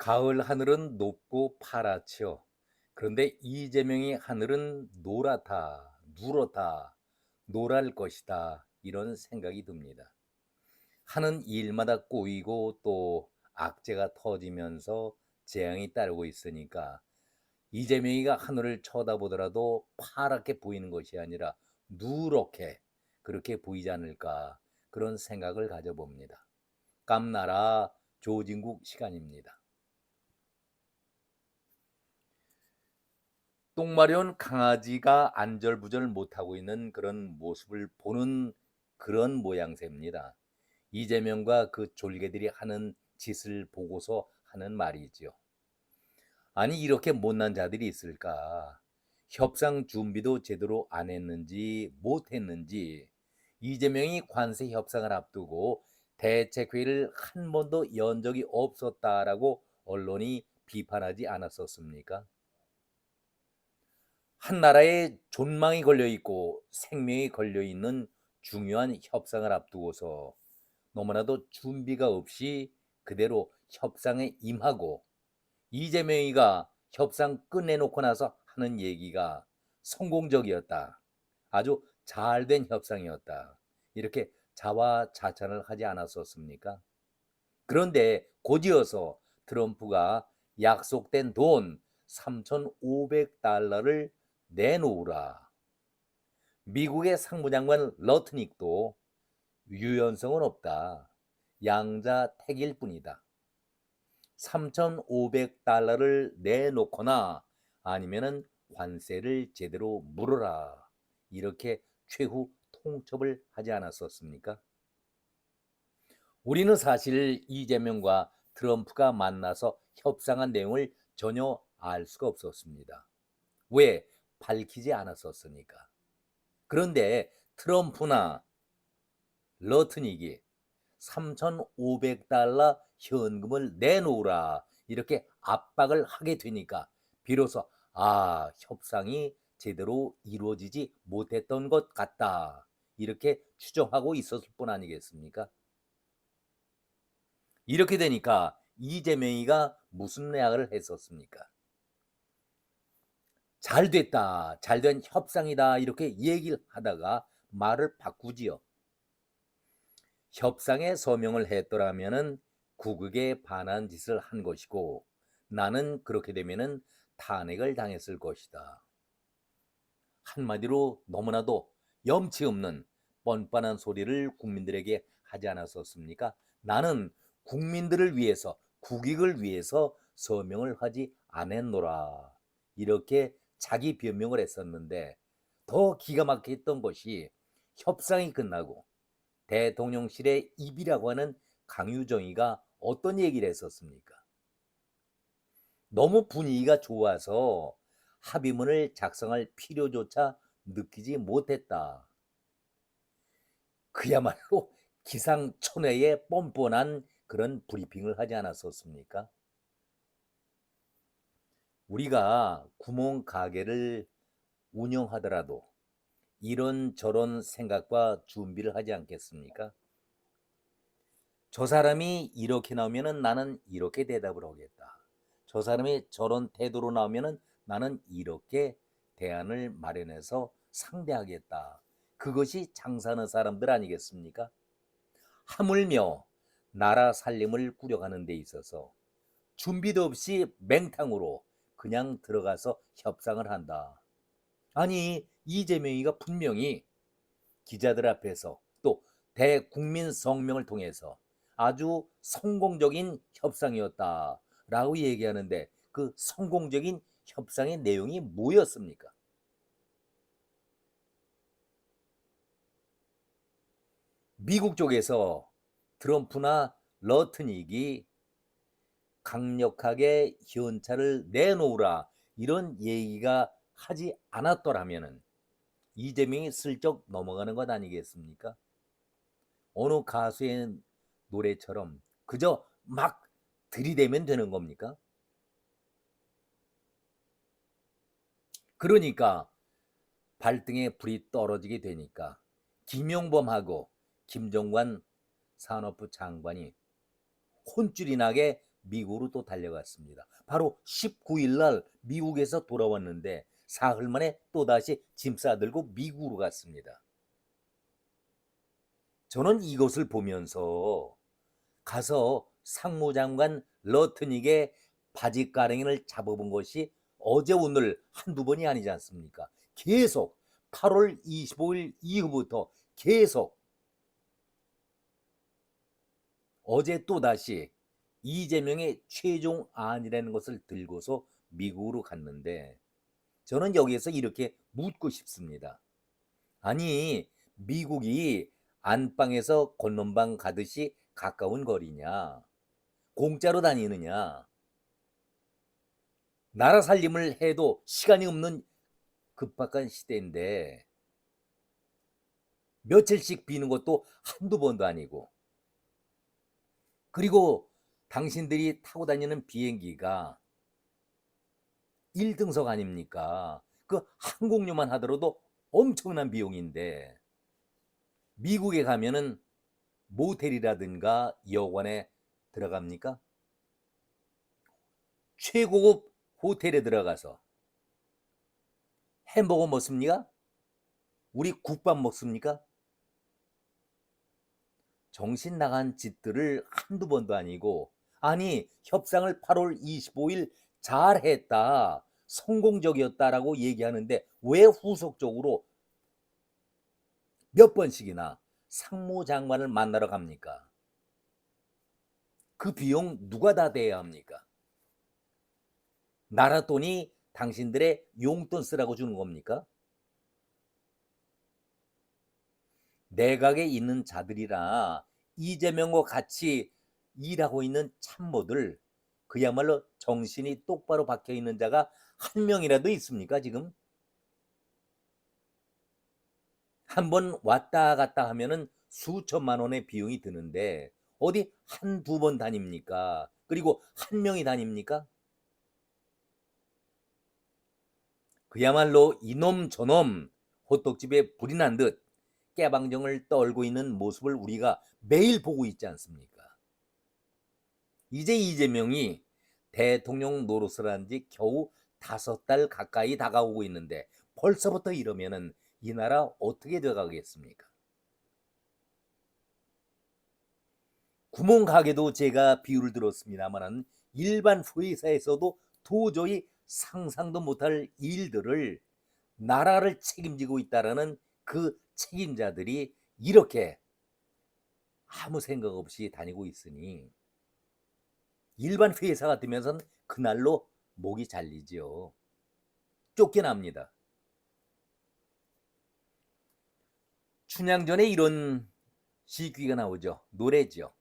가을 하늘은 높고 파랗지요. 그런데 이재명이 하늘은 노랗다, 누렇다, 노랄 것이다. 이런 생각이 듭니다. 하는 일마다 꼬이고 또 악재가 터지면서 재앙이 따르고 있으니까 이재명이가 하늘을 쳐다보더라도 파랗게 보이는 것이 아니라 누렇게 그렇게 보이지 않을까 그런 생각을 가져봅니다. 깜나라 조진국 시간입니다. 똥 마려운 강아지가 안절부절 못하고 있는 그런 모습을 보는 그런 모양새입니다. 이재명과 그 졸개들이 하는 짓을 보고서 하는 말이지요. 아니 이렇게 못난 자들이 있을까? 협상 준비도 제대로 안 했는지 못했는지 이재명이 관세 협상을 앞두고 대책회의를 한 번도 연 적이 없었다라고 언론이 비판하지 않았었습니까? 한 나라에 존망이 걸려 있고 생명이 걸려 있는 중요한 협상을 앞두고서 너무나도 준비가 없이 그대로 협상에 임하고 이재명이가 협상 끝내놓고 나서 하는 얘기가 성공적이었다. 아주 잘된 협상이었다. 이렇게 자화자찬을 하지 않았었습니까? 그런데 곧이어서 트럼프가 약속된 돈 3,500달러를 내놓으라. 미국의 상무장관 러트닉도 유연성은 없다. 양자택일 뿐이다. 3,500달러를 내놓거나 아니면은 관세를 제대로 물어라. 이렇게 최후 통첩을 하지 않았었습니까? 우리는 사실 이재명과 트럼프가 만나서 협상한 내용을 전혀 알 수가 없었습니다. 왜? 밝히지 않았었으니까. 그런데 트럼프나 러트닉이 3,500달러 현금을 내놓으라 이렇게 압박을 하게 되니까 비로소 협상이 제대로 이루어지지 못했던 것 같다 이렇게 추정하고 있었을 뿐 아니겠습니까? 이렇게 되니까 이재명이가 무슨 이야기를 했었습니까? 잘 됐다, 잘된 협상이다 이렇게 얘기를 하다가 말을 바꾸지요. 협상에 서명을 했더라면은 국익에 반한 짓을 한 것이고 나는 그렇게 되면은 탄핵을 당했을 것이다. 한마디로 너무나도 염치 없는 뻔뻔한 소리를 국민들에게 하지 않았었습니까? 나는 국민들을 위해서 국익을 위해서 서명을 하지 않았노라. 이렇게 자기 변명을 했었는데 더 기가 막혔던 것이 협상이 끝나고 대통령실의 입이라고 하는 강유정이가 어떤 얘기를 했었습니까? 너무 분위기가 좋아서 합의문을 작성할 필요조차 느끼지 못했다. 그야말로 기상천외의 뻔뻔한 그런 브리핑을 하지 않았었습니까? 우리가 구멍가게를 운영하더라도 이런저런 생각과 준비를 하지 않겠습니까? 저 사람이 이렇게 나오면은 나는 이렇게 대답을 하겠다. 저 사람이 저런 태도로 나오면은 나는 이렇게 대안을 마련해서 상대하겠다. 그것이 장사하는 사람들 아니겠습니까? 하물며 나라 살림을 꾸려가는 데 있어서 준비도 없이 맹탕으로 그냥 들어가서 협상을 한다. 아니, 이재명이가 분명히 기자들 앞에서 또 대국민 성명을 통해서 아주 성공적인 협상이었다라고 얘기하는데 그 성공적인 협상의 내용이 뭐였습니까? 미국 쪽에서 트럼프나 러트닉이 강력하게 현찰을 내놓으라 이런 얘기가 하지 않았더라면 이재명이 슬쩍 넘어가는 것 아니겠습니까? 어느 가수의 노래처럼 그저 막 들이대면 되는 겁니까? 그러니까 발등에 불이 떨어지게 되니까 김용범하고 김정관 산업부 장관이 혼쭐이 나게 미국으로 또 달려갔습니다. 바로 19일 날 미국에서 돌아왔는데 사흘 만에 또다시 짐 싸들고 미국으로 갔습니다. 저는 이것을 보면서 가서 상무장관 러트닉의 바지가랑이를 잡아본 것이 어제 오늘 한두 번이 아니지 않습니까? 계속 8월 25일 이후부터 계속 어제 또다시 이재명의 최종 안이라는 것을 들고서 미국으로 갔는데 저는 여기에서 이렇게 묻고 싶습니다. 아니, 미국이 안방에서 건넌방 가듯이 가까운 거리냐? 공짜로 다니느냐? 나라 살림을 해도 시간이 없는 급박한 시대인데 며칠씩 비는 것도 한두 번도 아니고, 그리고 당신들이 타고 다니는 비행기가 1등석 아닙니까? 그 항공료만 하더라도 엄청난 비용인데 미국에 가면은 모텔이라든가 여관에 들어갑니까? 최고급 호텔에 들어가서 햄버거 먹습니까? 우리 국밥 먹습니까? 정신 나간 짓들을 한두 번도 아니고, 아니 협상을 8월 25일 잘했다, 성공적이었다라고 얘기하는데 왜 후속적으로 몇 번씩이나 상무장관을 만나러 갑니까? 그 비용 누가 다 대야 합니까? 나라 돈이 당신들의 용돈 쓰라고 주는 겁니까? 내각에 있는 자들이나 이재명과 같이 일하고 있는 참모들, 그야말로 정신이 똑바로 박혀 있는 자가 한 명이라도 있습니까 지금? 한번 왔다 갔다 하면은 수천만 원의 비용이 드는데 어디 한두 번 다닙니까? 그리고 한 명이 다닙니까? 그야말로 이놈 저놈 호떡집에 불이 난 듯 깨방정을 떨고 있는 모습을 우리가 매일 보고 있지 않습니까? 이제 이재명이 대통령 노릇을 한 지 겨우 5달 가까이 다가오고 있는데 벌써부터 이러면은 이 나라 어떻게 돼가겠습니까? 구멍가게도 제가 비유를 들었습니다만은 일반 회사에서도 도저히 상상도 못할 일들을 나라를 책임지고 있다라는 그 책임자들이 이렇게 아무 생각 없이 다니고 있으니 일반 회사 같으면선 그날로 목이 잘리지요. 쫓겨납니다. 춘향전에 이런 시귀가 나오죠. 노래죠.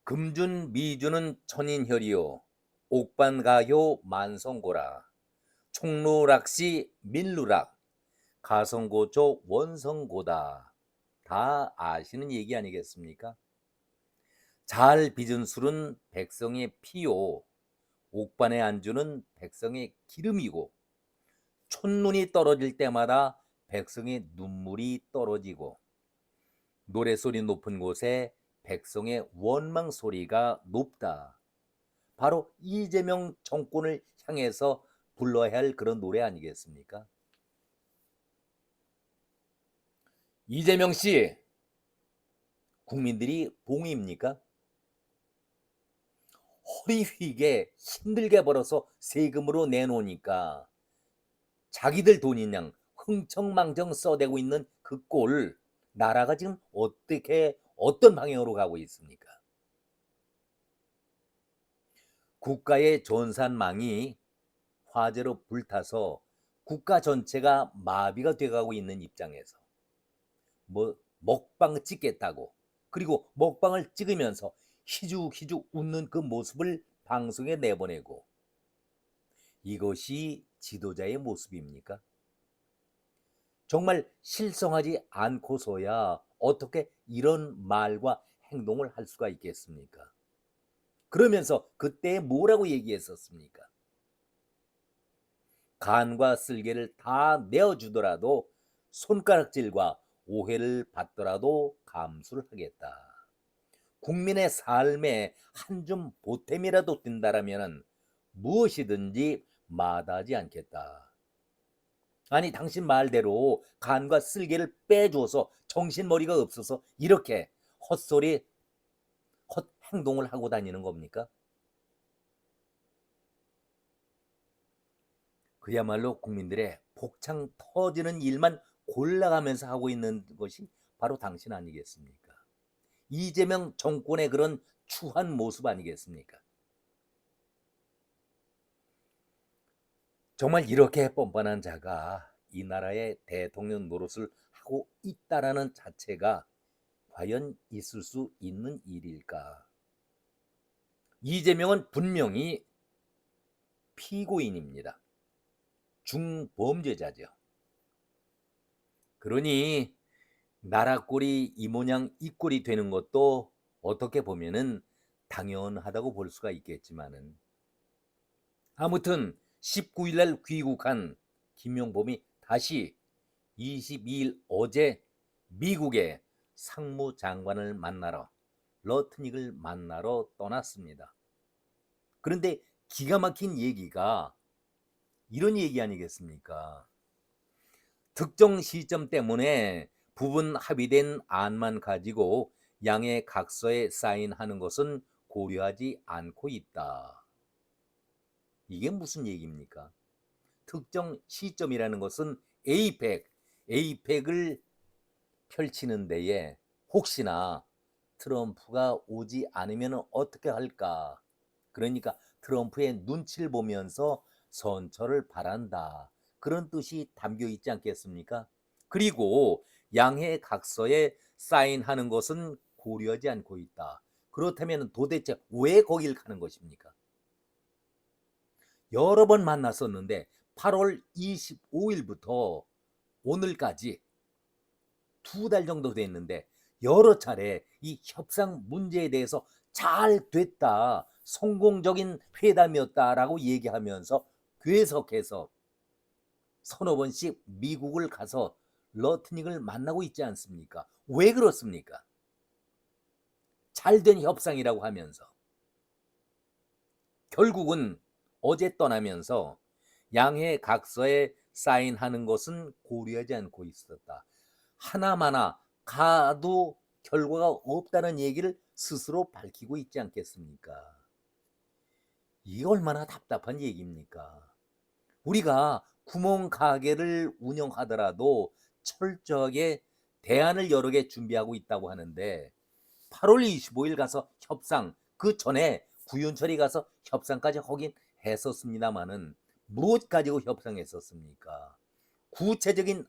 금준 미주는 천인혈이요 옥반가효 만성고라 총루락시 밀루락 가성고조 원성고다. 다 아시는 얘기 아니겠습니까? 잘 빚은 술은 백성의 피요 옥반의 안주는 백성의 기름이고 첫눈이 떨어질 때마다 백성의 눈물이 떨어지고 노래소리 높은 곳에 백성의 원망 소리가 높다. 바로 이재명 정권을 향해서 불러야 할 그런 노래 아니겠습니까? 이재명 씨, 국민들이 봉입니까? 허리 휘게 힘들게 벌어서 세금으로 내놓으니까 자기들 돈인 양 흥청망청 써대고 있는 그 꼴, 나라가 지금 어떻게 어떤 방향으로 가고 있습니까? 국가의 전산망이 화재로 불타서 국가 전체가 마비가 돼가고 있는 입장에서 뭐 먹방 찍겠다고, 그리고 먹방을 찍으면서 희죽희죽 웃는 그 모습을 방송에 내보내고, 이것이 지도자의 모습입니까? 정말 실성하지 않고서야 어떻게 이런 말과 행동을 할 수가 있겠습니까? 그러면서 그때 뭐라고 얘기했었습니까? 간과 쓸개를 다 내어주더라도 손가락질과 오해를 받더라도 감수를 하겠다. 국민의 삶에 한 줌 보탬이라도 된다라면 무엇이든지 마다하지 않겠다. 아니 당신 말대로 간과 쓸개를 빼주어서 정신머리가 없어서 이렇게 헛소리 헛행동을 하고 다니는 겁니까? 그야말로 국민들의 복창 터지는 일만 골라가면서 하고 있는 것이 바로 당신 아니겠습니까? 이재명 정권의 그런 추한 모습 아니겠습니까? 정말 이렇게 뻔뻔한 자가 이 나라의 대통령 노릇을 하고 있다라는 자체가 과연 있을 수 있는 일일까? 이재명은 분명히 피고인입니다. 중범죄자죠. 그러니 나라 꼴이 이 모양 이 꼴이 되는 것도 어떻게 보면은 당연하다고 볼 수가 있겠지만은 아무튼 19일 날 귀국한 김용범이 다시 22일 어제 미국의 상무장관을 만나러 러트닉을 만나러 떠났습니다. 그런데 기가 막힌 얘기가 이런 얘기 아니겠습니까? 특정 시점 때문에 부분 합의된 안만 가지고 양의 각서에 사인하는 것은 고려하지 않고 있다. 이게 무슨 얘기입니까? 특정 시점이라는 것은 에이펙을 펼치는 데에 혹시나 트럼프가 오지 않으면 어떻게 할까? 그러니까 트럼프의 눈치를 보면서 선처를 바란다. 그런 뜻이 담겨 있지 않겠습니까? 그리고 양해 각서에 사인하는 것은 고려하지 않고 있다. 그렇다면 도대체 왜 거길 가는 것입니까? 여러 번 만났었는데 8월 25일부터 오늘까지 2달 정도 됐는데 여러 차례 이 협상 문제에 대해서 잘 됐다, 성공적인 회담이었다라고 얘기하면서 계속해서 서너 번씩 미국을 가서 러트닉을 만나고 있지 않습니까? 왜 그렇습니까? 잘된 협상이라고 하면서 결국은 어제 떠나면서 양해 각서에 사인하는 것은 고려하지 않고 있었다. 하나마나 가도 결과가 없다는 얘기를 스스로 밝히고 있지 않겠습니까? 이게 얼마나 답답한 얘기입니까? 우리가 구멍가게를 운영하더라도 철저하게 대안을 여러 개 준비하고 있다고 하는데 8월 25일 가서 협상, 그 전에 구윤철이 가서 협상까지 하긴 했었습니다마는 무엇 가지고 협상했었습니까? 구체적인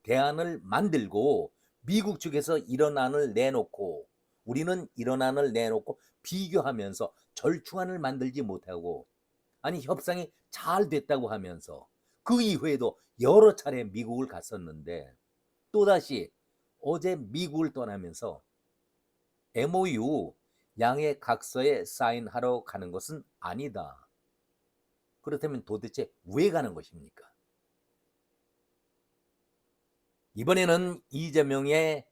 대안을 만들고 미국 측에서 이런 안을 내놓고 우리는 이런 안을 내놓고 비교하면서 절충안을 만들지 못하고 아니 협상이 잘 됐다고 하면서 그 이후에도 여러 차례 미국을 갔었는데 또다시 어제 미국을 떠나면서 MOU 양해 각서에 사인하러 가는 것은 아니다. 그렇다면 도대체 왜 가는 것입니까? 이번에는 이재명의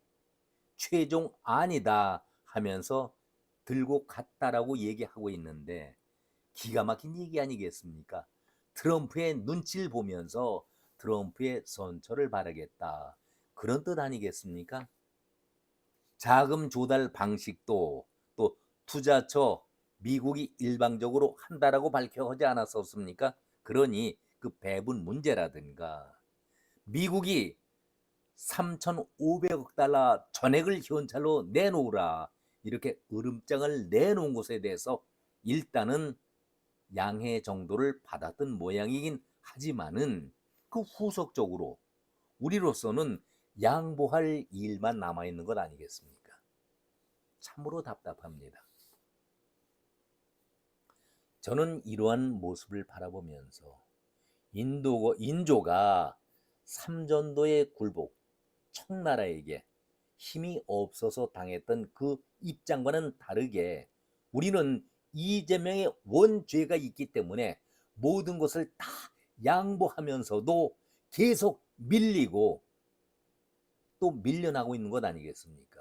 최종 안이다 하면서 들고 갔다라고 얘기하고 있는데 기가 막힌 얘기 아니겠습니까? 트럼프의 눈치를 보면서 트럼프의 선처를 바라겠다. 그런 뜻 아니겠습니까? 자금 조달 방식도 또 투자처 미국이 일방적으로 한다라고 밝혀하지 않았었습니까? 그러니 그 배분 문제라든가 미국이 3,500억 달러 전액을 현찰로 내놓으라 이렇게 으름장을 내놓은 것에 대해서 일단은 양해 정도를 받았던 모양이긴 하지만은 그 후속적으로 우리로서는 양보할 일만 남아있는 것 아니겠습니까? 참으로 답답합니다. 저는 이러한 모습을 바라보면서 인조가 삼전도의 굴복, 청나라에게 힘이 없어서 당했던 그 입장과는 다르게 우리는 이재명의 원죄가 있기 때문에 모든 것을 다 양보하면서도 계속 밀리고 또 밀려나고 있는 것 아니겠습니까?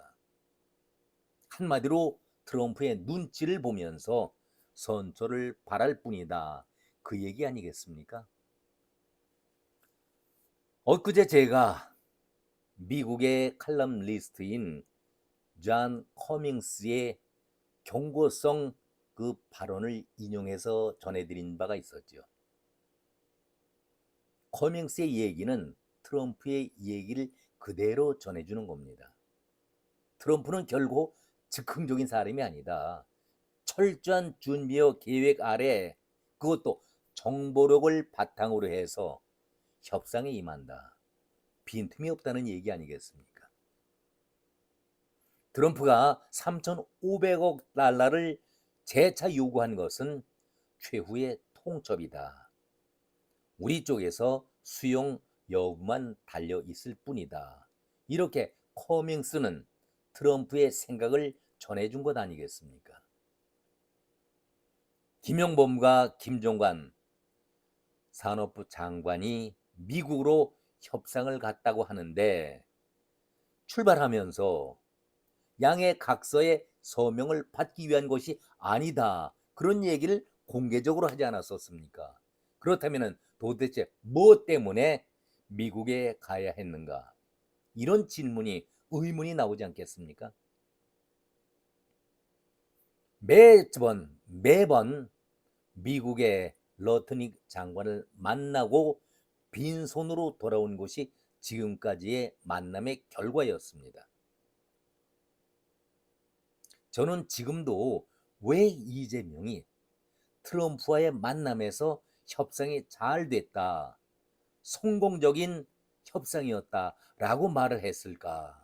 한마디로 트럼프의 눈치를 보면서 선처를 바랄 뿐이다. 그 얘기 아니겠습니까? 엊그제 제가 미국의 칼럼니스트인 존 커밍스의 경고성 그 발언을 인용해서 전해드린 바가 있었죠. 커밍스의 얘기는 트럼프의 얘기를 그대로 전해주는 겁니다. 트럼프는 결국 즉흥적인 사람이 아니다. 철저한 준비와 계획 아래 그것도 정보력을 바탕으로 해서 협상에 임한다. 빈틈이 없다는 얘기 아니겠습니까? 트럼프가 3,500억 달러를 재차 요구한 것은 최후의 통첩이다. 우리 쪽에서 수용 여부만 달려 있을 뿐이다. 이렇게 커밍스는 트럼프의 생각을 전해준 것 아니겠습니까? 김용범과 김종관 산업부 장관이 미국으로 협상을 갔다고 하는데 출발하면서 양의 각서의 서명을 받기 위한 것이 아니다. 그런 얘기를 공개적으로 하지 않았었습니까? 그렇다면 도대체 뭐 때문에 미국에 가야 했는가? 이런 질문이 의문이 나오지 않겠습니까? 매번 미국의 러트닉 장관을 만나고 빈손으로 돌아온 것이 지금까지의 만남의 결과였습니다. 저는 지금도 왜 이재명이 트럼프와의 만남에서 협상이 잘 됐다, 성공적인 협상이었다라고 말을 했을까?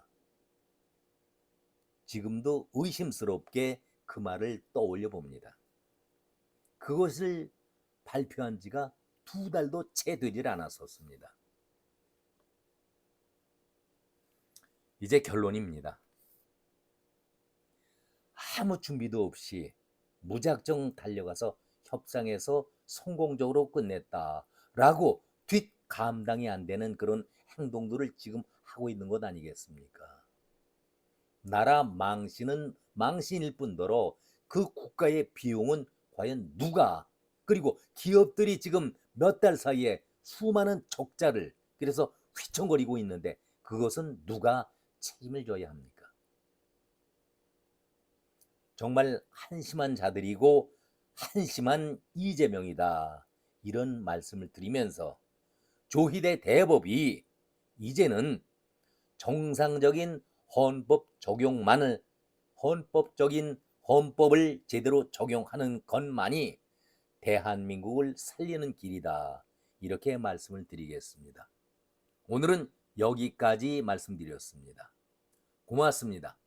지금도 의심스럽게 그 말을 떠올려 봅니다. 그것을 발표한 지가 2달도 채 되질 않았었습니다. 이제 결론입니다. 아무 준비도 없이 무작정 달려가서 협상에서 성공적으로 끝냈다라고 뒷감당이 안 되는 그런 행동들을 지금 하고 있는 것 아니겠습니까? 나라 망신은 망신일 뿐더러 그 국가의 비용은 과연 누가, 그리고 기업들이 지금 몇 달 사이에 수많은 적자를 그래서 휘청거리고 있는데 그것은 누가 책임을 져야 합니까? 정말 한심한 자들이고 한심한 이재명이다. 이런 말씀을 드리면서 조희대 대법이 이제는 정상적인 헌법을 제대로 적용하는 것만이 대한민국을 살리는 길이다. 이렇게 말씀을 드리겠습니다. 오늘은 여기까지 말씀드렸습니다. 고맙습니다.